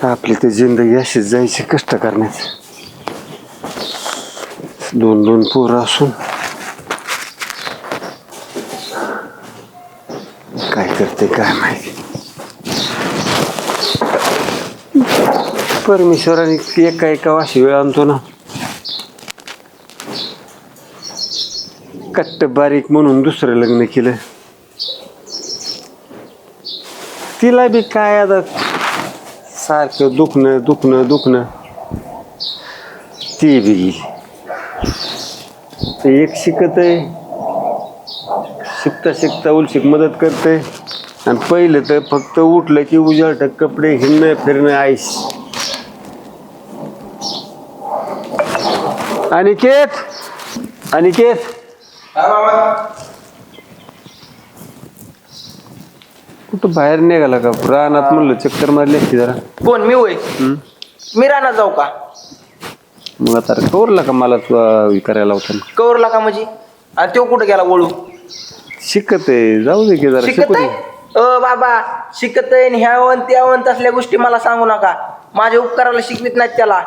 आपली तर जिंदगी अशीच जायची कष्ट करण्यात. 2-2 पोरं असून काय करते काय माहिती. परमेश्वराने एका अशी वेळ आणतो ना, कट्ट बारीक म्हणून दुसरं लग्न केलं. तिला बी काय आता सारखं दुखणं ती बी गेली. ते एक शिकतय, शिकता उलशिक मदत करते. आणि पहिलं तर फक्त उठलं की उजाळट कपडे, हिंडणं फिरणं आईस. अनिकेत कुठं बाहेर निघाला का? रानात म्हणलं चक्कर मारली असती जरा. कोण मी होय? मी रानात जाऊ का? मग आता कवरला का मला तू करायला होता? कवरला का म्हणजे? आणि तो कुठं गेला वळू? शिकत आहे, जाऊ दे की जरा शिकत शिकू आहे. दे. बाबा शिकत आहे, ह्यावन त्यावन तसल्या गोष्टी मला सांगू नका. माझ्या उपकाराला शिकवित नाहीत त्याला.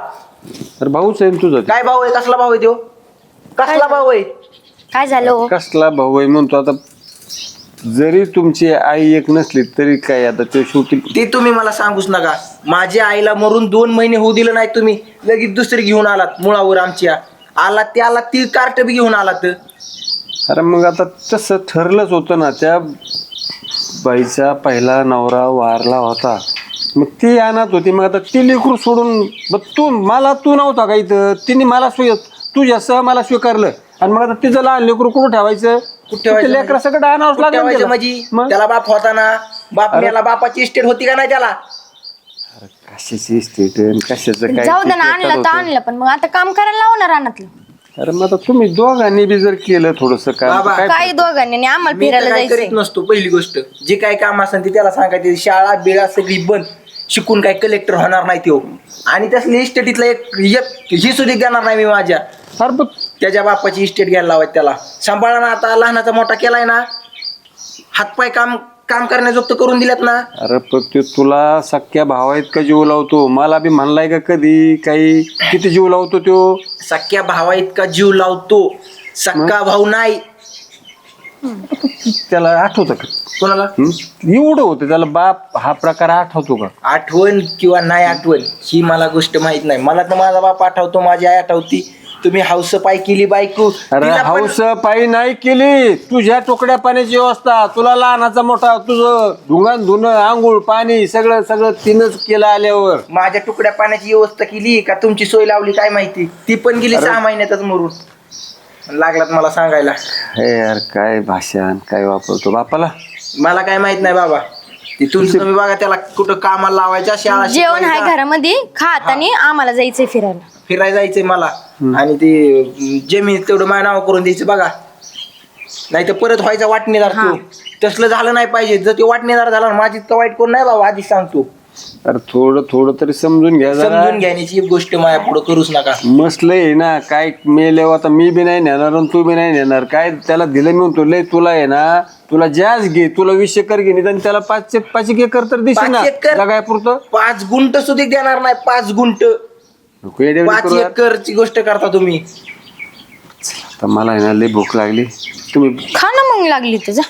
अरे भाऊच आहे ना तुझा. काय भाऊ आहे? कसला भाऊ आहे तो? कसला भाऊ आहे? काय झालं? कसला भाऊ आहे म्हणतो आता. जरी तुमची आई एक नसली तरी काय आता ते शेवटी. ती तुम्ही मला सांगूच नका. माझ्या आईला मरून 2 महिने होऊ दिलं नाही तुम्ही, लगेच दुसरी घेऊन आलात मुळावर आमच्या. आला त्याला ती कार्ट बी घेऊन आलात. अरे मग आता तसं ठरलंच होतं ना. त्या बाईचा पहिला नवरा वारला होता, मग ती आणत होती. मग आता ती लेकरू सोडून मग तू नव्हता का इथं? तिने मला तुझ्यासह मला स्वीकारलं. आणि मग आता तिचं लहान लेकरू कुठं ठेवायचं? लेकरा सगळं आणावंच लागलं. त्याला बाप होता ना, बाप मेला, बापाची इस्टेट होती का नाही त्याला? कशाची इस्टेट कशाचं काय? जाऊ दे ना, आणलं तर आणलं, पण मग आता काम करायला लावणार रानातलं. अरे मग आता तुम्ही दोघांनी बी जर केलं थोडस काम, काही दोघांनी आम्हाला मी फिरायला काय करीत जायचं. नसतो. पहिली गोष्ट, जे काय काम असेल ते त्याला सांगायचे. शाळा बिळा सगळी बंद, शिकून काय कलेक्टर होणार नाही तो. आणि त्यासली इस्टेटीतला एक ही सुद्धा देणार नाही मी माझ्या. त्याच्या बापाची इस्टेट घ्यायला लावायची त्याला. सांभाळा ना, आता लहानाचा मोठा केलाय ना, हातपाय काम करण्याजोगत करून दिल्यात ना. अरे पण ते तुला सख्या भावात का जीव लावतो? मला बी म्हणलाय का कधी काही? किती जीव लावतो तो? सख्या भावा इतका जीव लावतो, सक्का भाऊ नाही. त्याला आठवतं का? कोणाला? एवढं होतं त्याला बाप हा प्रकार आठवतो का? आठवण किंवा नाही आठवण ही मला गोष्ट माहित नाही. मला तर माझा बाप आठवतो, माझी आई आठवती. तुम्ही हौस पाय केली बायको. अरे हौस पायी नाही केली. तुझ्या टोकड्या पाण्याची व्यवस्था, तुला लहानाचा मोठा, तुझं धुंगान धुणं, आंघोळ पाणी सगळं तिनंच केलं. आल्यावर माझ्या तुकड्या पाण्याची व्यवस्था केली का तुमची सोय लावली काय माहिती? ती पण गेली 6 महिन्यातच मरून. लागलात मला सांगायला. हे यार काय भाषा काय वापरतो बापाला? मला काय माहित नाही बाबा. तिथून तुम्ही बघा त्याला कुठं कामाला लावायच्या. शाळा जेवण आहे घरामध्ये, खात आणि आम्हाला जायचंय फिरायला जायचंय मला. आणि ती जमीन तेवढं माझ्या नाव करून द्यायचं बघा. नाही तर परत व्हायचा वाटणेदार तो. तसलं झालं नाही पाहिजे. जर ते वाटणेदार झाला, माझी इतकं वाईट कोण नाही बाबा, आधीच सांगतो. अरे थोडं तरी समजून घ्या. समजून घेण्याची एक गोष्ट माझ्या पुढे करूच नका. मसलंय ना काय मेल्यावर आता मी बी नाही नेणार आणि तू बी नाही नेणार. काय त्याला दिलं मी म्हणतो लय तुला आहे ना, तुला जास्त घे, तुला 20 एकर घे, निदान त्याला 5 एकर तर दिसेल ना. काय पुरतं 5 गुंठ सुद्धा देणार नाही. 5 गुंठ 5 एकरची गोष्ट करता तुम्ही. तर मला आहे ना लय भूक लागली. तुम्ही खा ना मग. लागली तुझा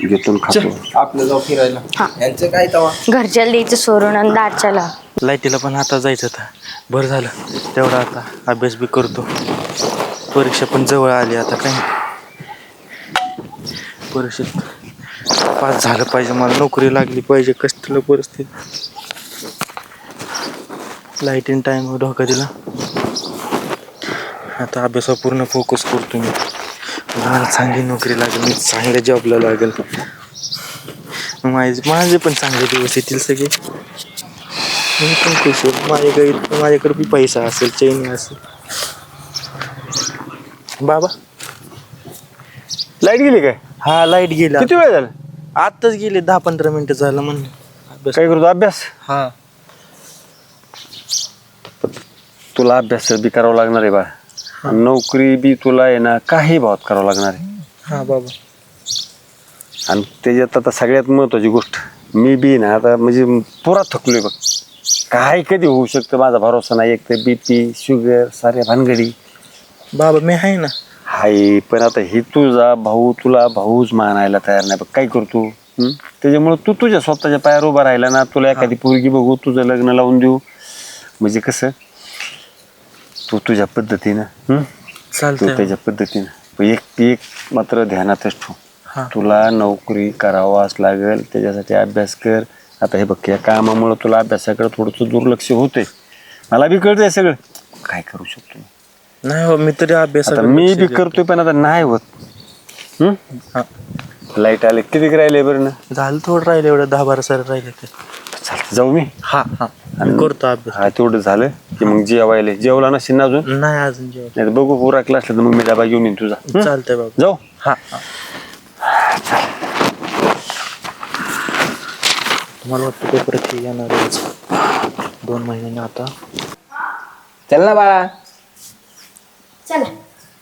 घेतो खातो. आपलं जाऊ फिरायला. यांचं काय तवा घरच्याला द्यायचं सोडून आणि दारच्याला. लाईटीला पण आता जायचं होतं. बरं झालं तेवढा आता अभ्यास बी करतो. परीक्षा पण जवळ आली आता. काय परीक्षेत पास झालं पाहिजे, मला नोकरी लागली पाहिजे. कसलं परिस्थिती. लाईटीन टाइम धोका दिला. आता अभ्यासावर पूर्ण फोकस करतो मी. मला चांगली नोकरी लागेल, मी चांगल्या जॉबला लागेल. माझे पण चांगले दिवस येतील सगळे. मी पण खुश होईल. माझ्याकडे बी पैसा असेल, चैनी असेल. बाबा लाईट गेली काय? हा लाईट गेली. किती वेळ झाला? आत्ताच गेले. 10-15 मिनिटं झालं म्हणलं. काय करतो अभ्यास? हा तुला अभ्यास बी करावा लागणार आहे बा. नोकरी बी तुला आहे ना काही भावात करावं लागणार आहे. हा बाबा. आणि त्याच्यात आता सगळ्यात महत्वाची गोष्ट, मी बी ना आता म्हणजे पुरा थकलोय बघ. काय कधी होऊ शकतं माझा भरोसा नाही. एक तर बीपी शुगर साऱ्या भानगडी बाबा मी आहे ना. हाय. पण आता हे तुझा भाऊ तुला भाऊच मानायला तयार नाही. बघ काय करतो त्याच्यामुळे तू तुझ्या स्वतःच्या पायावर उभा राहिला ना. तुला एखादी पोरगी बघू तुझं लग्न लावून देऊ. म्हणजे कसं तू तुझ्या पद्धतीनं तू चालतंय त्याच्या पद्धतीनं. पण एक मात्र ध्यानातच ठेव. हा. तुला नोकरी करावाच लागेल. त्याच्यासाठी अभ्यास कर. आता हे बघ या कामामुळे तुला अभ्यासाकडे थोडंसं दुर्लक्ष होते. मला बी कळतंय सगळं. काय करू शकतो नाही हो मी तरी अभ्यास आता मी बी करतोय पण आता नाही होत. लाईट आले किती राहिले बरं ना. झालं थोडं राहिलं एवढं 10-12 सर राहिले ते. चालतं जाऊ मी. हा हा मी करतो अभ्यास. हा तेवढं झालं की मग जेवायला जेवला नसेल ना अजून. नाही अजून जेवण. नाही तर बघू पुरा क्लास तर मग मी डबा घेऊन येईन तुझा. चालतंय बाबा. जाऊ. हा मला वाटतं पेपर येणार 2 महिन्यांनी आता. चल ना बाळा. चला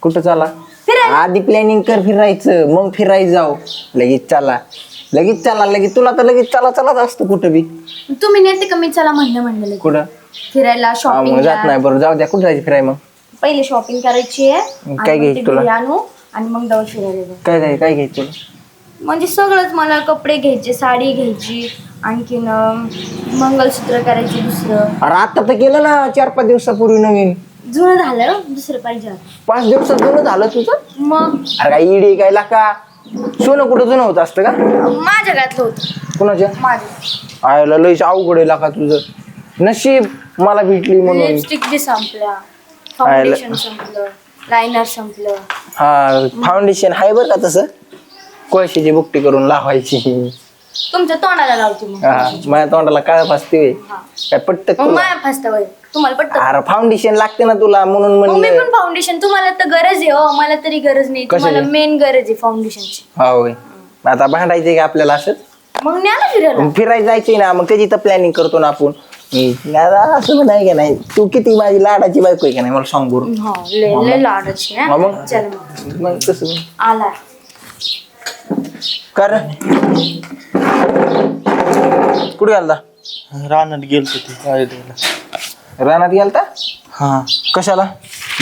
कुठं चाला? फिरायला. आधी प्लॅनिंग कर फिरायचं मग फिरायचं जाऊ. लगेच चला लगेच तुला तर लगेच चलाच असतं कुठं बी. तुम्ही नेते का मी चला म्हणलं लगेच. कुठं फिरायला मग शॉपिंग जात नाही. बरं जाऊ द्या. कुठं जायचं फिराय मग? पहिले शॉपिंग करायची आहे काय आणि मग घ्यायचं ते तुला? घरी आणू आणि मग जाऊ फिरायला जाऊ. काय घ्यायचं तुला? म्हणजे सगळंच मला कपडे घ्यायचे साडी घ्यायची आणखीन मंगलसूत्र करायचे दुसरं. अरे आता तर केलं ना 4-5 दिवसापूर्वी नवीन. जुनं झालं दुसरं पाहिजे आता. 5 दिवसात जुनं झालं तुझं? मग अरे काय इडी काय लाका सोनं कुठं जुनं होत असतं का? माझ्या घरातलं होतं. कुणाच्या? माझ्या आयला लईच अवघड आहे लाका तुझं. नशीब मला भेटली म्हणून. लिपस्टिक बी संपल्या, फाउंडेशन संपलं, लायनर संपलं. हा फाउंडेशन आहे बरं का तसं. कोळशाची बुकटी करून लावायची. तुमच्या तोंडाला लावते मग. हा माझ्या तोंडाला काय फासते होय? हा. काय पटत मग माया फासता वय तुम्हाला पटत. अरे फाउंडेशन लागते ना तुला म्हणून मग मी म्हणलं. पण फाउंडेशन तुम्हाला तर गरज आहे हो. मला तरी गरज नाही. कशाची? तुम्हाला मेन गरज आहे फाउंडेशनची. हा होय. आता भांडायचंय का आपल्याला असंच? मग न्या ना फिरायला. मग फिरायला जायचंय ना. मग त्याची तर प्लॅनिंग करतो ना आपण. आता असं पण आहे का नाही. तू किती माझी लाडाची बायको आहे का नाही मला सांग बरं. हो लय लाडाची आहे. हा, मग? चल मग मग कसं आला. कर कुठे गेलता? रानात गेलतो ते दारी द्यायला. रानात गेलता? हा कशाला?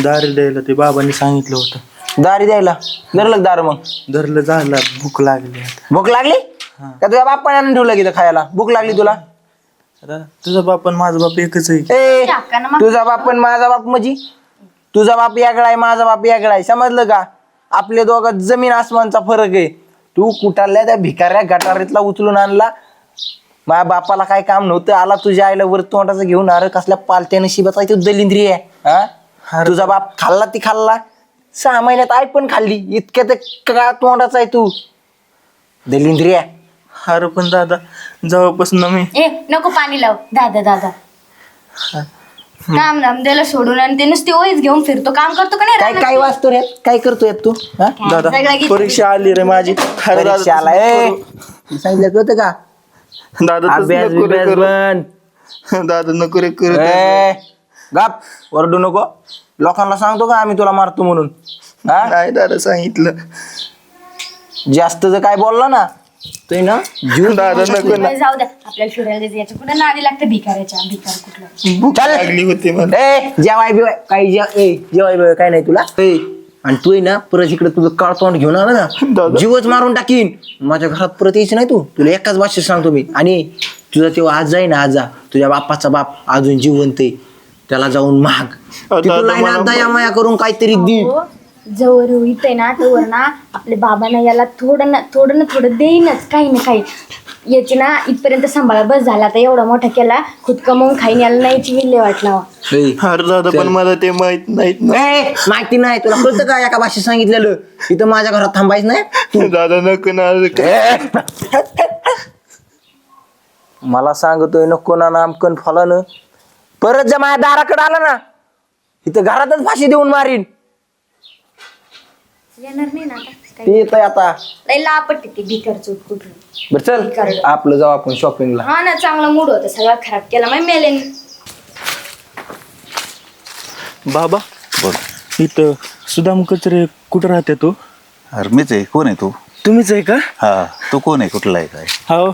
दारी द्यायला ते बाबांनी सांगितलं होतं. दारी द्यायला धरलं दार. मग धरलं झालं भूक लागली आता. भूक लागली का? तुझ्या बापाने आणून ठेवलं की खायला? भूक लागली तुला? आता तुझा बाप आणि माझा बाप एकच आहे. ए टाका मग. तुझा बाप आणि माझा बाप म्हणजे तुझा बाप यागळा आहे माझा बाप यागळा आहे. समजलं का? आपल्या दोघात जमीन आसमानचा फरक आहे. तू कुठाल्या त्या भिकाऱ्या गटारीतला उचलून आणला. माझ्या बापाला काय काम नव्हतं. आला तुझ्या आईला वर तोंडाचं घेऊन. अरे कसल्या पालत्या नशिबाचा आहे तो दलिंद्री आहे. हा तुझा बाप खाल्ला ती खाल्ला. 6 महिन्यात आई पण खाल्ली. इतक्या तर का तोंडाचा आहे तू दलिंद्री आहे. अरे पण दादा जेव्हापासून मी ए नको पाणी लाव. दादा काम धंद्याला सोडून आणि ते नुसते ओळीच घेऊन फिरतो. काम करतो का नाही काय रानात? काय वाचतो रे? काय करतोय तू? हा? दादा सगळं घेतो. परीक्षा आली रे माझी. अरे दादा, परीक्षा आला. तसं सांगितलं होतं का? दादा तसं अभ्यास नको रे बिभ्यास करू. बंद. दादा नको रे करू. गप ओरडू नको. लोकांना सांगतो का आम्ही तुला मारतो म्हणून? हा? नाही दादा सांगितलं. जास्त जर काय बोलला ना तो ना जीव दादा नको ना. जाऊ द्या आपल्याला फिरायला जायचं. याच्या कुठे नादी लागतं भिकाऱ्याच्या. भिकार कुठलं. भूक चल. लागली होती मला. जेवाय बिवाय काही जेवाय बिवाय काय नाही तुला. आणि तू ना परत इकडे तुझं काळ तोंड घेऊन आला ना दादा. जीवच मारून टाकीन. माझ्या घरात परत यायचं नाही. तू तुला एकाच भाषेत सांगतो मी. आणि तुझा तेव्हा आज जाई ना आजा तुझ्या बापाचा बाप अजून जिवंत आहे. त्याला जाऊन महाग दादा, तुला ना मला- दया माया करून काहीतरी दे. हो, जवळ होईत आहे ना तोवर ना आपल्या बाबांना याला थोडं देईनच काही ना काही. याची ना इथपर्यंत सांभाळा बस झाला. आता एवढा मोठा केला खुद कमवून खाईन. याला नाहीची विल्हे वाटला. अरे दादा पण मला ते माहित नाहीत ना. माहिती नाही तुला कळतं का? एका भाषेत सांगितलेलं इथं माझ्या घरात थांबायचं नाही. दादा नको ना. मला सांगतोय नको ना नामकन फलानं. परत जर माझ्या दाराकडे आला ना इथं घरातच फाशी देऊन मारीन. येणार नाही ना आता. ते येतंय आता. लय लापट ते भिकार चोट कुठून. बर चल आपलं जाऊ आपण शॉपिंगला. हा ना चांगला मूड होता. सगळा खराब केला मग मेले. बाबा इथं सुदाम कचरे कुठं राहते तू? अरे मीच आहे. कोण आहे तू? तुम्हीच आहे का? हा तू कोण आहे? कुठला आहे? काय हो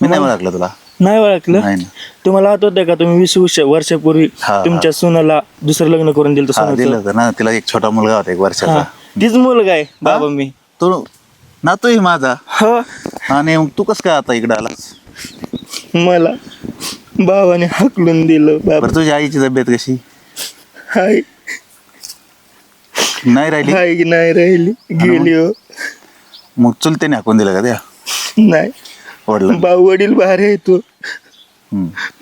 मी नाही ओळखलं तुला. नाही ओळखलं नाही ना. तुम्हाला आठवतंय का तुम्ही 20 वर्षापूर्वी हा. तुमच्या सुनाला दुसरं लग्न करून दिलं हा, दिलं सोनाचं? होतं ना तिला. एक छोटा मुलगा होता 1 वर्षाचा. हा, तीच मुलगा आहे बाबा मी. तो नातोय माझा. हो, आणि मग तू कस काय आता इकडे आलास? मला भावाने हाकलून दिलं बाबा. बरं तुझ्या आईची तब्येत कशी? हाय नाही राहिली? हाय की नाही राहिली, गेली हो. मग चुलत्याने हाकून दिलं का त्या नाही, वडलं? भाऊ वडील भारी आहे तो,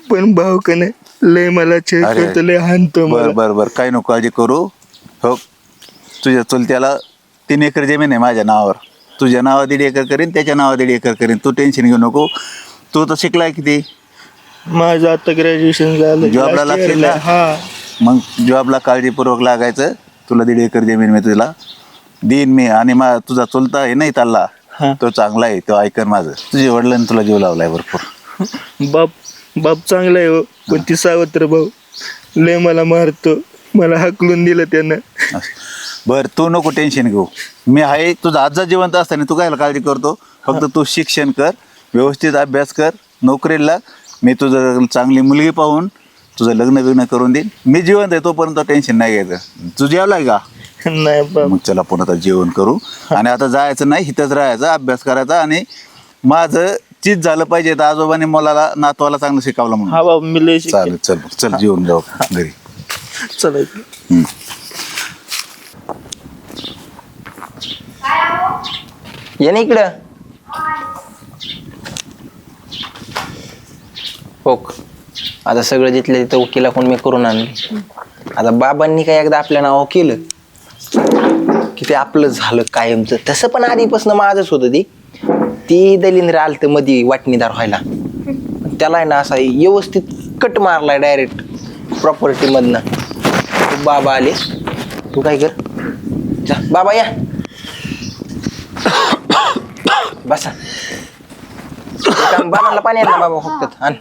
पण भाऊ का नाही लय मला चेक अरे. करतो, लय हाणतो बर मला. बर बर, काही नको काळजी करू. हो, तुझ्या चुलत्याला 3 एकर जमीन आहे माझ्या नावावर. तुझ्या नावा 1.5 एकर करीन, त्याच्या नावा 1.5 एकर करीन. तू टेन्शन घेऊ नको. तू तर शिकलाय किती? माझं आता ग्रॅज्युएशन झालं. जॉबला last year लागशील ला. ना? हा, मग जॉबला काळजीपूर्वक लागायचं. तुला 1.5 एकर जमीन मी तुला देईन मी. आणि तुझा चुलता आहे नाही त्याला, हा. तो चांगला आहे, तो ऐकन माझं. तुझ्या वडिलांनी तुला जीव लावलाय भरपूर. बाप चांगला आहे हो, पण ती सावत्र भाऊ लय मला मारतो, मला हाकलून दिलं त्यानं. बर, तू नको टेन्शन घेऊ. मी आहे. तुझा आजा जिवंत असताना तू काय काळजी करतो? फक्त तू शिक्षण कर, व्यवस्थित अभ्यास कर, नोकरीला लाग. मी तुझं चांगली मुलगी पाहून तुझं लग्न बिग्न करून देईन. मी जिवंत आहे तोपर्यंत टेन्शन नाही घ्यायचं. तू जेवलाय का? नाही बाप. मग चला पुन्हा आता जेवण करू. आणि आता जायचं नाही, इथंच राहायचं, अभ्यास करायचा. आणि माझं चीज झालं पाहिजे तर आजोबाने मुलाला नातवाला चांगलं शिकवलं हा म्हणून. बाप, मी लय शिकेन. चालेल, चल चल जेवून जाऊ घरी. चालायचं. हम्म. ये ना इकडं. हो, आता सगळं जिथलं तिथं वकिला कोण मी करून आणले. आता बाबांनी काय एकदा आपल्या नावावर केलं की ते आपलं झालं कायमचं. तसं पण आधीपासून माझंच होतं. ती दलिंद्र आलत मध्ये वाटणीदार व्हायला. त्याला आहे ना असा व्यवस्थित कट मारलाय डायरेक्ट प्रॉपर्टी मधनं. तू बाबा आले, तू काय कर, जा बाबा या बसा. बाबांना पाणी आण ना बाबा फक्त. आण.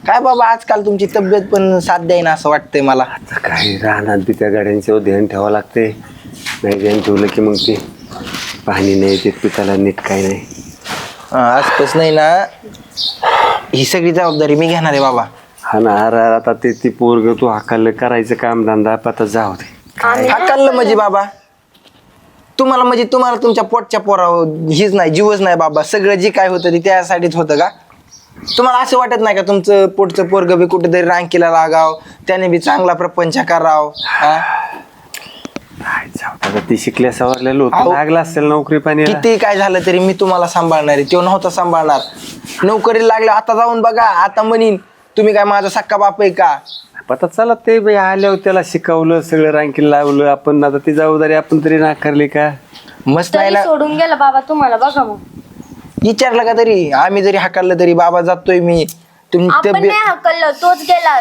काय बाबा आजकाल तुमची तब्येत पण साथ द्यायना असं वाटतंय मला. आता काही राहणार बी त्या गाड्यांच्यावर ध्यान ठेवावं लागते. नाही ध्यान ठेवलं की मग ते पाणी नाही ते पिताला नीट काही नाही. आजपास नाही ना ही सगळी जबाबदारी मी घेणार आहे बाबा. हा ना. अरे आता ती पोरग तू हाकाल करायचं काम धंदा आता जाऊ दे. हाकललं म्हणजे बाबा तुम्हाला तुमच्या पोटच्या पोरावर हीच नाही, जीवच नाही बाबा. सगळं जे काय होतं ते त्यासाठीच होतं का? तुम्हाला असं वाटत नाही का तुमचं पोटचं पोरग बी कुठेतरी रांकीला लागाव, त्याने बी चांगला प्रपंच कराव? आता ती शिकल्या सवरल्या लोक अहो. लागला असेल नोकरी पाणी. किती काय झालं तरी मी तुम्हाला सांभाळणार आहे. तो नव्हता सांभाळणार. नोकरीला लागलं आता जाऊन बघा. आता म्हणीन तुम्ही काय माझा सक्का बाप आहे का? आता चला ते बाई आल्यावर त्याला शिकवलं, सगळं रांकीला लावलं आपण. आता ती जबाबदारी आपण तरी नाकारली का? मस्त नाही तरी ना. सोडून गेला बाबा तुम्हाला. बघा मग, विचारलं का तरी? आम्ही जरी हाकललं तरी बाबा जातोय मी. तुम्ही आपण तब्येत नाही हकललं, तोच गेला.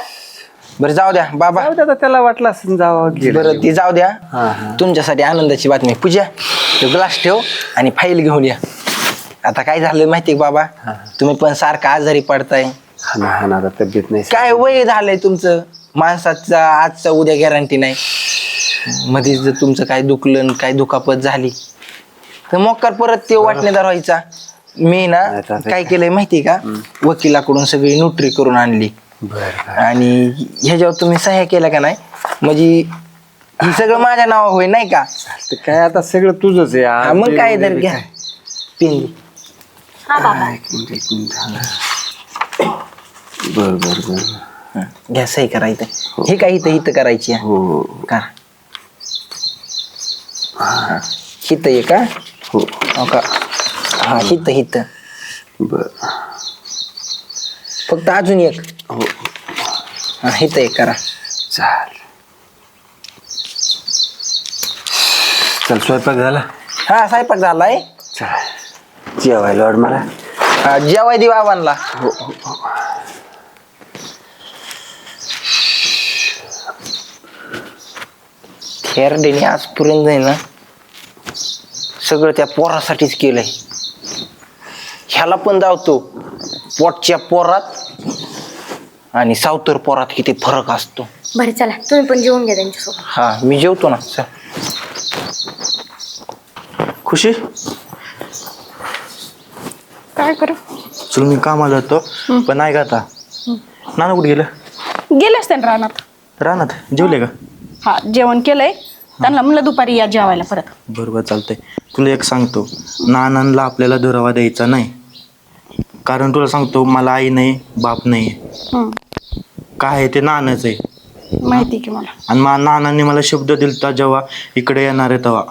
बरं जाऊ द्या बाबा. जाऊ दे आता, त्याला वाटलं असं जावं गेलं. बरं ती जाऊ द्या. हा, हा. तुमच्यासाठी आनंदाची बातमी. पूजा, तो ग्लास ठेव आणि फाईल घेऊन या. आता काय झालं माहिती का बाबा, तुम्ही पण सारखं आजारी पडताय. हा ना, हा ना. आता तब्येत नाही. काय वय झालंय तुमचं. माणसाचा आजचा उद्या गॅरंटी नाही. मध्ये जर तुमचं काय दुखलं, काय दुखापत झाली तर मोकार परत ते वाटणेदार व्हायचा. मी ना काय केलंय माहिती का, वकिलाकडून सगळी नोटरी करून आणली. आणि ह्याच्यावर तुम्ही सह्या केल्या का नाही, म्हणजे हे सगळं माझ्या नावावर होईल नाही का? ते काय आता सगळं तुझंच आहे. हा, मग काय तर घ्या पेन. हा बाबा, बर घ्या सही करायचं. हे काय इथं इथं करायची आहे. हो का हित आहे का? हो का? हा हित हित. बर. फक्त अजून एक. हो हा हित एक करा. चाल. चल स्वयंपाक झाला. हा स्वयंपाक झालाय. चल जेवायला वाढ मला. हा जेवाय देऊ आव्हानला. खेरडेने आजपर्यंत आहे ना सगळं त्या पोरासाठीच केलंय. ह्याला पण जावतो पोटच्या पोरात आणि सावतर पोरात किती फरक असतो. बरं चला तुम्ही पण जेवून घ्या त्यांच्यासोबत. हा मी जेवतो ना. चल. खुशी काय करू? चल मी कामाला जातो पण नाही का आता नाना कुठे गेलं? गेले असते ना रानात. रानात जेवले का? हा जेवण केलंय त्यांना म्हणलं दुपारी या जेवायला परत. बरोबर चालतंय. तुला एक सांगतो, नानांना आपल्याला दुरावा द्यायचा नाही. कारण तुला सांगतो, मला आई नाही बाप नाही. हम्म, काय आहे ते नानाच आहे. माहिती की मला. आणि नानांनी मला शब्द दिलता जेव्हा इकडे येणार आहे तेव्हा,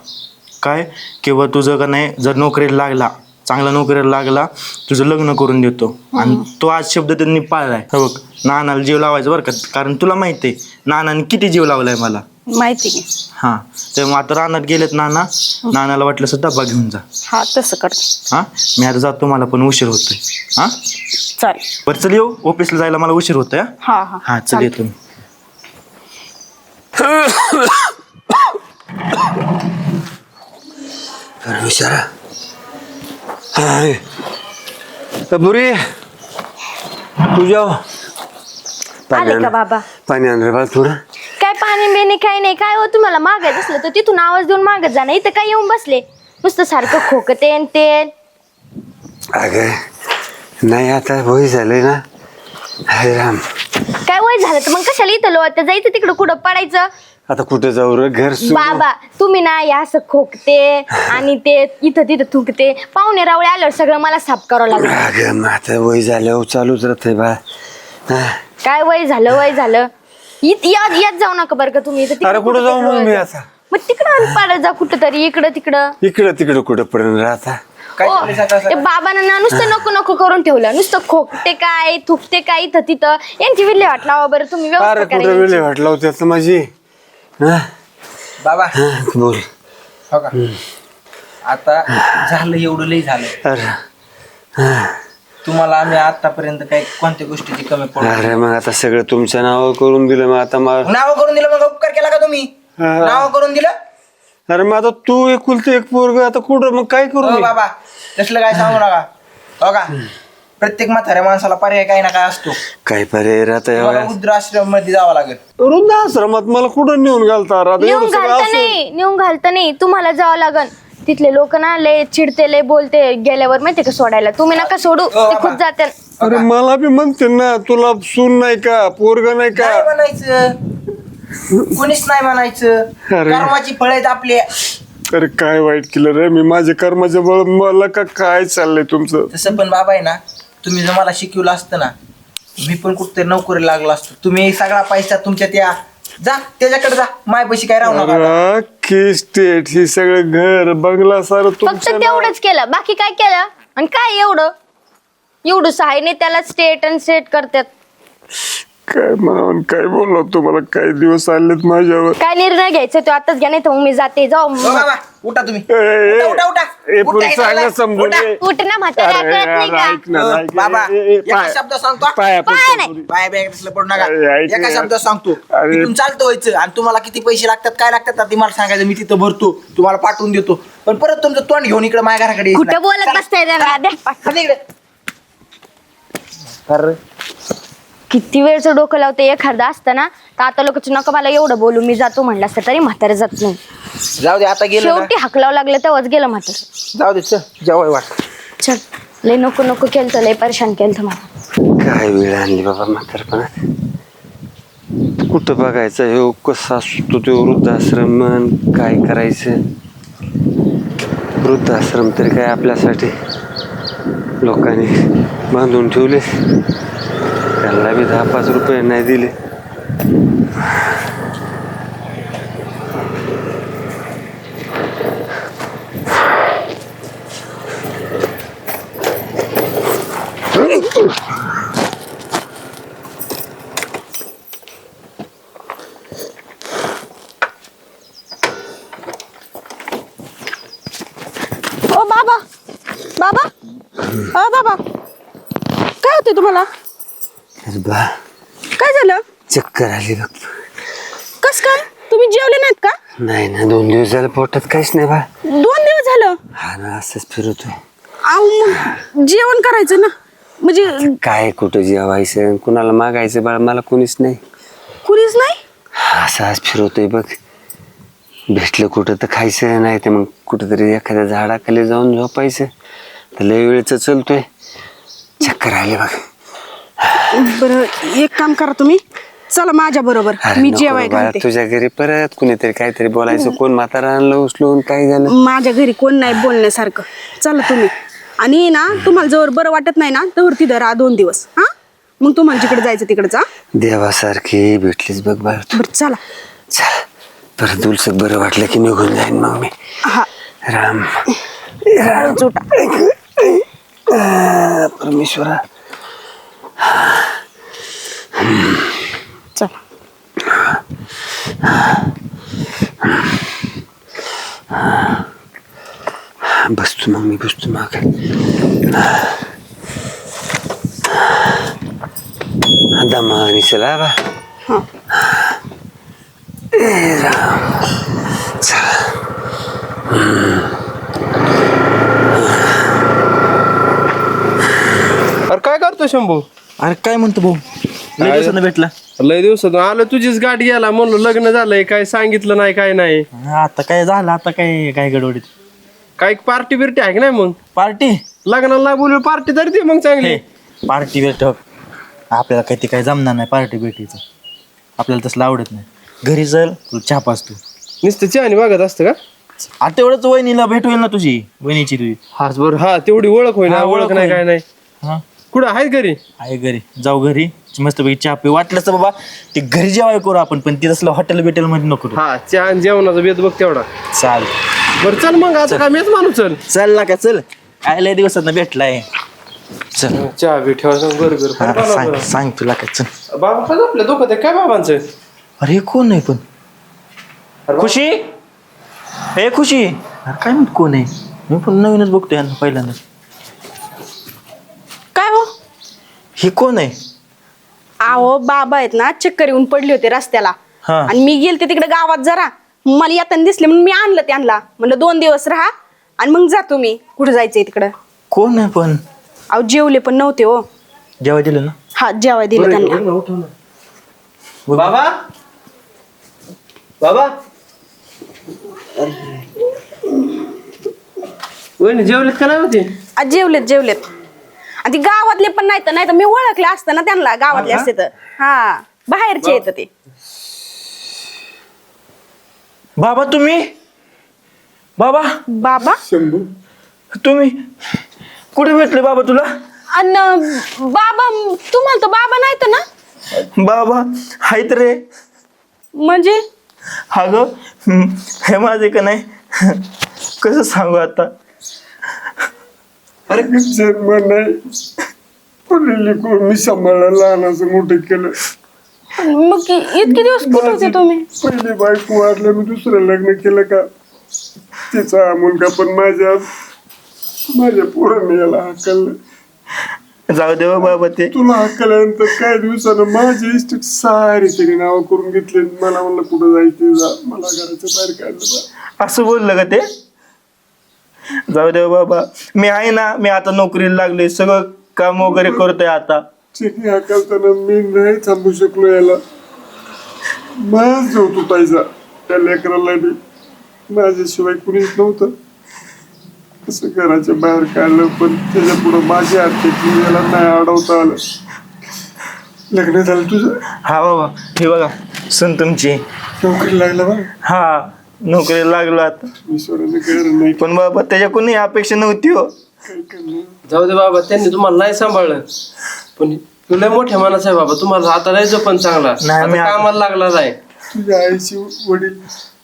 काय किंवा तुझं का नाही जर नोकरीला लागला, चांगला नोकरीला लागला, तुझं लग्न करून देतो. आणि तो आज शब्द त्यांनी पाळलाय. हे बघ, नानाला जीव लावायचा बरं का, कारण तुला माहिती आहे नानाने किती जीव लावलाय मला. माहिती की. हां, तेव्हा आता रानात गेलेत नानाला वाटलं असं डबा घेऊन जा. हा तसं करते. हां, मी आता जातो, मला पण उशीर होतोय. हां चालेल. बरं चल येऊ, ऑफिसला जायला मला उशीर होतोय. हा हा हां चल येतो मी. विचारा बुरी तुझ्या आले का बाबा? पाणी आण रे बा थोडं. काय पाणी बिणी काही नाही. काय हो तुम्हाला मागायचं असलं तर तिथून आवाज देऊन मागत जा ना. इथं काय येऊन बसले नुसतं सारखं खोकतेन ते. अगं नाही आता वय झालंय ना. हाय राम, काय वय झालं तर मग कशाला इथं लोट जायचं तिकडं कुठं पडायचं. आता कुठे जाऊ रे, घर सोडून. बाबा तुम्ही ना या असं खोकते आणि ते इथं तिथं थुकते. पाहुणे रावळे आल्यावर सगळं मला साफ करावं लागलं. अगं मग आता वय झाल्यावर चालूच राहते बा. काय वय झालं यात जाऊ नका बरं का तुम्ही. इथं अरे कुठं जाऊ मग मी आता? मग तिकडं पाडत जा कुठं तरी, इकडं तिकडं. इकडं तिकडं कुठं पडून राहता. काय ओ, चाललंय सकाळ ते सकाळ? बाबांना ना नुसतं नको नको करून ठेवलं. नुसतं खोकते काय थुकते काय इथं तिथं. यांची विल्हेवाट लावा बरं तुम्ही. अरे व्यवस्था कुठं करा वेळे यांची. वाटला होती आता माझी. बाबा बोल. हो का, आता झालं एवढं लई झालं. अरे तुम्हाला आम्ही आतापर्यंत काही कोणत्या गोष्टीची कमी पडू अरे मग आता सगळं तुमच्या नावावर करून दिलं. मग आता नाव करून दिलं, मग उपकार केला का तुम्ही? नाव करून दिलं. अरे मग आता तू एकुलते एक पोरग, आता कुठं मग काय करू हो मी? बाबा तसलं काय सांगू नका. हो का, प्रत्येक म्हाताऱ्या माणसाला पर्याय काही ना काय असतो. काय पर्याय राहता तुम्हाला एवढ्या वृद्धाश्रम मध्ये जावं लागेल. वृद्धाश्रमात मला कुठं नेऊन घालता राहता? नेऊन एवढं सगळं घालता असं. नाही, नेऊन घालता नाही. तुम्हाला जावं लागन. तिथले लोक ना लय चिडते लय बोलते गेल्यावर माहिती का सोडायला. तुम्ही नका सोडू, ते बाबा. खुद जाते. अरे मला बी म्हणते ना, तुला सून नाही का, पोरग नाही का? काय म्हणायचं, कोणीच नाही म्हणायचं. अरे. कर्माची फळ आहेत आपले. अरे काय वाईट केलं रे मी माझ्या कर्माच्या बळ. मला का काय चाललंय तुमचं? तसं पण बाबा आहे ना, तुम्ही जर मला शिकवलं असतं ना, मी पण कुठतरी नोकरी लागलो असतो. तुम्ही सगळा पैसा तुमच्या त्या जा त्याच्याकडे जा, मायपाशी काय राहू नका. अरे की स्टेट ही सगळं घर बंगला सारं फक्त तुमच्या नावावर. तेवढंच केलं, बाकी काय केलं? आणि काय एवढं सहायने त्याला स्टेट आणि सेट करतात. काय म्हणावं काय बोललो तुम्हाला. काही दिवस आलेत माझ्यावर. काय निर्णय घ्यायचा तो आताच घ्या, नाही तर मग मी जाते. जाऊ हो बाबा उठा तुम्ही. ए, उठा, उठा, उठा. ए, उठा, पुढे हे चांगलं झालं. समजून उठा. घे. उठ ना म्हाताऱ्या, अरे, कळत नाही अरे, का? ऐक ना, हो, ऐक ना. बाबा ए, ए, एका पाय- शब्द सांगतो. पाया पाय पडतो नाही. थोडी. बाय बाय तसलं पडू नका. अरे, ऐक एका ना. शब्दात सांगतो. अरे. तिथून चालतं व्हायचं आणि तुम्हाला किती पैसे लागतात काय लागतात ते मला सांगायचं. मी तिथं भरतो, तुम्हाला पाठवून देतो. पण परत तुमचं तोंड घेऊन इकडे माझ्या घराकडे यायचं कुठं नाही. बोलत चला. बसताय त्याला? द्या पाठवून. चला इकडे. अरे, किती वेळचं डोकं लावते एखादा असतं ना, तर आता लोकांचं नका मला एवढं बोलू. मी जातो म्हणलं असतं तरी म्हातारं जात नाही. जाऊ दे आता गेलो ना. शेवटी हकलावं लागलं तेव्हाच गेलं म्हातारं. जाऊ दे चल जेवाय वाट. चल, लय नको केलं, लय परेशान केलं मला. काय वेळ आणली बाबा म्हातारपणात. कुठं बघायचं हे कसा असतो तो वृद्धाश्रम. काय करायचं वृद्धाश्रम तरी काय आपल्यासाठी लोकांनी बांधून ठेवले. त्यांना बी 10-5 रुपये नाही दिले. ओ बाबा बाबा बाबा काय होते तुम्हाला? अरे बा काय झालं? चक्कर आली बघ. कस काय? तुम्ही जेवले नाहीत का? नाही ना 2 दिवस झालं पोटात काहीच नाही बा. 2 दिवस झालं? हा ना असंच फिरतोय. अहो मग जेवण करायचं ना. म्हणजे काय कुठं जेवायचं कुणाला मागायचं बाळ. मला कोणीच नाही. कुणीच नाही? असं आज फिरवतोय बघ. भेटलं कुठं तर खायचं, नाही तर मग कुठंतरी एखाद्या झाडाखाली जाऊन झोपायचं. तर लय वेळचं चलतोय. चक्कर आले बघ. बरं एक काम करा तुम्ही, चला माझ्या बरोबर, अरे मी नको जेवाय बाबा, घालते. तुझ्या घरी परत कुणीतरी काहीतरी बोलायचं. कोण म्हातारा आणलं उचलून, काय झालं? माझ्या घरी कोण नाही बोलण्यासारखं. चला तुम्ही. आणि ना तुम्हाला जवळ बरं वाटत नाही ना तर तिथं राहा 2 दिवस. हा मग तुम्हाला जिकडे जायचं तिकडे जा. देवासारखी भेटलीच बघ बाळ तू. बरं चला. चल परत दुलसक बरं वाटलं की निघून जाईन मग मी. हा राम हळूच उठा. परमेश्वरा. चला. बसतो मग मी, बसतो मग. दमानी चला बा. हा अरे काय करतो शंभू? अरे काय म्हणतो भाऊ, लय दिवसानं भेटला. लय दिवसातून आलो, तुझीच गाठ गेला म्हणलो लग्न झालंय, काय सांगितलं नाही काय नाही. आता काय झालं, आता काय काय गडबडीत. काय पार्टी बिर्टी आहे की नाही मग? पार्टी लग्नाला नाही बोलू, पार्टी तरी दे मग चांगली. पार्टी भेट आपल्याला काही ते काय जमणार नाही पार्टी भेटीचं. आपल्याला तसलं आवडत नाही. घरी चल, तू चहा पाच तू. नुसतं चहानी बघत असतं का? आता एवढंच वहिनीला भेट होईल ना तुझी, वहिनीची तुझी. हाच बरं, हा तेवढी ओळख होईल. हा, ओळख ओळख नाही होईल. काय नाही. हा कुठं आहे घरी? आहे घरी. जाऊ घरी मस्तपैकी चहा पे. वाटलंच तर बाबा ते घरी जेवाय करू आपण, पण ते तसलं हॉटेल बिटेल मध्ये नको करू. हा चहा आणि जेवणाचा बेत बघ तेवढा. चाल बरं चल मग, आता काय मीच माणूस. चल चल ना का, चल. काय लय दिवसात भेटलाय. चल चहा बी ठेवा बरोबर. हा, सांग सांग तुला काय. चल. बाबा काय आपल्या दुखत आहे काय बाबांचं? अरे कोण आहे पण? खुशी, हे खुशी. अरे काय म्हणत कोण आहे? मी पण नवीनच बघतोय यांना पहिल्यांदा. काय हो? हे कोण आहे? आहो बाबा आहेत ना, चक्कर येऊन पडले होते रस्त्याला. हा. आणि मी गेलते तिकडे गावात जरा, मला येताना दिसले म्हणून मी आणलं त्यांना. म्हणलं 2 दिवस राहा आणि मग जा तुम्ही, कुठे जायचंय तिकडं. कोण आहे पण? अहो जेवले पण नव्हते हो. जेवाय दिलं ना? हा जेवाय दिलं त्यांना. बाबा बाबा वहिनी जेवलेत का नाही होते? आज जेवलेत. आणि ती गावातले पण नाही तर मी ओळखले असतं ना त्यांना, गावातले असते तर. हा बाहेरचे येत ते. बाबा तुम्ही? बाबा बाबा तुम्ही कुठे भेटले बाबा तुला? अन बाबा तुम्हाला तर बाबा नाही तर ना? बाबा आहेत रे. म्हणजे हा ग, हे माझे का नाही, कसं सांगू आता. अरे जन्म नाही, मी सांभाळायला लहानाचं मोठं केलं. मग इतके दिवस कुठे होते तुम्ही? पहिली बायको वारलं, मी दुसरं लग्न केलं का. तिचा मुलगा पण माझ्या पोराने याला हाकललं. जाऊ दे हो बाबा ते. तुला हाकल्यानंतर काही दिवसानं माझी इस्टेट सारी त्यांनी नाव करून घेतले. मला म्हणलं कुठं जायचं जा, मला घराच्या बाहेर काढलं बा. असं बोललं का ते? जाऊ दे हो बाबा, मी आहे ना, मी आता नोकरीला लागले, सगळं काम वगैरे करतोय आता. चिकनी हाकलताना मी नाही थांबू शकलो याला. माझ जो तुटायचा त्या लेकराला बी माझ्याशिवाय कुणीच नव्हतं. असं घराच्या बाहेर काढलं, पण त्याच्या पुढं माझी हात टेकली, याला नाही अडवता आलं. लग्न झालं तुझं? हा बाबा, हे बघा सून तुमची. नोकरी लागला बा. हा नोकरीला लागलो आता. ईश्वराने घर नाही, पण बाबा त्याच्याकडून अपेक्षा नव्हती हो. काय करणार. जाऊ दे बाबा, त्यांनी तुम्हाला नाही सांभाळलं, पण तुला मोठ्या मनाचा आहे बाबा. तुम्हाला आता नाही जो पण चांगला, नाही, मी आता आता- कामाला लागला नाही. तुझ्या आईची वडील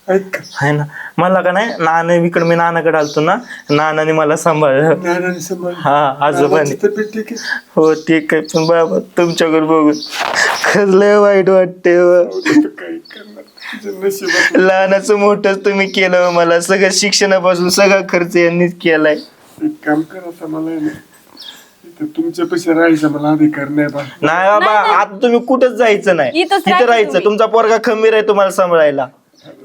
आहेत का? आहे ना, मला का नाही, नाना मी नानाकडे आलतो ना, नानाने मला सांभाळलं. नानाने सांभाळ. हा आजोबाने. नानाची तब्येत ठीक आहे? हो ठीक आहे, पण बाबा तुमच्याकडे बघून खरं लय वाईट वाटते हो. आता काय करणार, तुझ्या नशिबात. लहानाचं मोठंच तुम्ही केलं मला. सगळं शिक्षणापासून सगळा खर्च यांनीच केलाय. एक काम कर, आता मला आहे ना, इथं तुमच्या पैसे राहायचा मला अधिकार नाही बा. नाही बाबा, आता तुम्ही कुठंच जायचं नाही, इथंच इथं राहायचं राहायचं. तुम्ही. तुमचा पोरगा खंबीर आहे तुम्हाला सांभाळायला.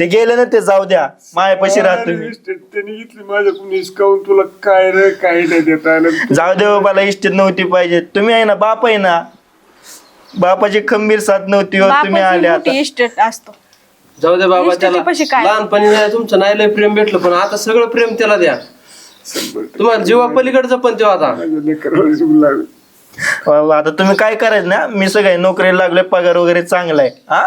ते गेले ना, ते जाऊ द्या, मायापाशी राहा तुम्ही. त्यांनी घेतली माझ्याकडून हिसकावून. तुला काय रे काय नाही देता आलं. जाऊ दे, मला इष्ट नव्हती पाहिजे. तुम्ही आहे ना, बाप आहे ना, बापाची खंबीर साथ नव्हती हो. तुम्ही आले आता. मोठी इस्टेट असतो. जाऊ दे बाबा, त्याला इष्टाची काय? लहानपणी नाही तुमचं नाही लय प्रेम भेटलं, पण आता सगळं प्रेम त्याला द्या. तुम्हाला जीवा पलीकडचं पण तेव्हा आता. माझ्या लेकराला जीव लागेल. बाबा आता तुम्ही काय करायचं ना, मी सगळे नोकरीला लागलोय, पगार वगैरे चांगला आहे. हा,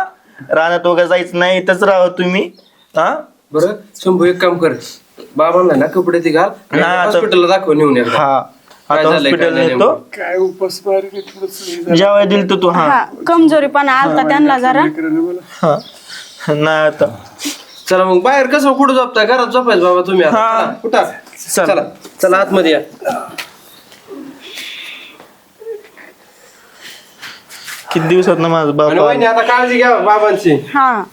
रानात वगैरे जायचं नाही, इथंच राहा तुम्ही. हा बरं शंभू एक काम कर, बाबांना ना कपडे ते घाल, हा, आता- हॉस्पिटलला दाखव नेऊन एकदा. हा काय आता झालंय, काय हॉस्पिटल नाही नेतो. काय उपास मारे जेवाय दिल तर तू. हा हा कमजोरीपणा आलता त्यांना जरा. हा नाही आता चला मग बाहेर कसं कुठं झोपताय, घरात झोपायचं बाबा तुम्ही आता. हा. चला, कुठं चला चला आतमध्ये या. किती दिवसात ना माझं आणि बाबा वहिनी आता काळजी घ्या बाबांची. हा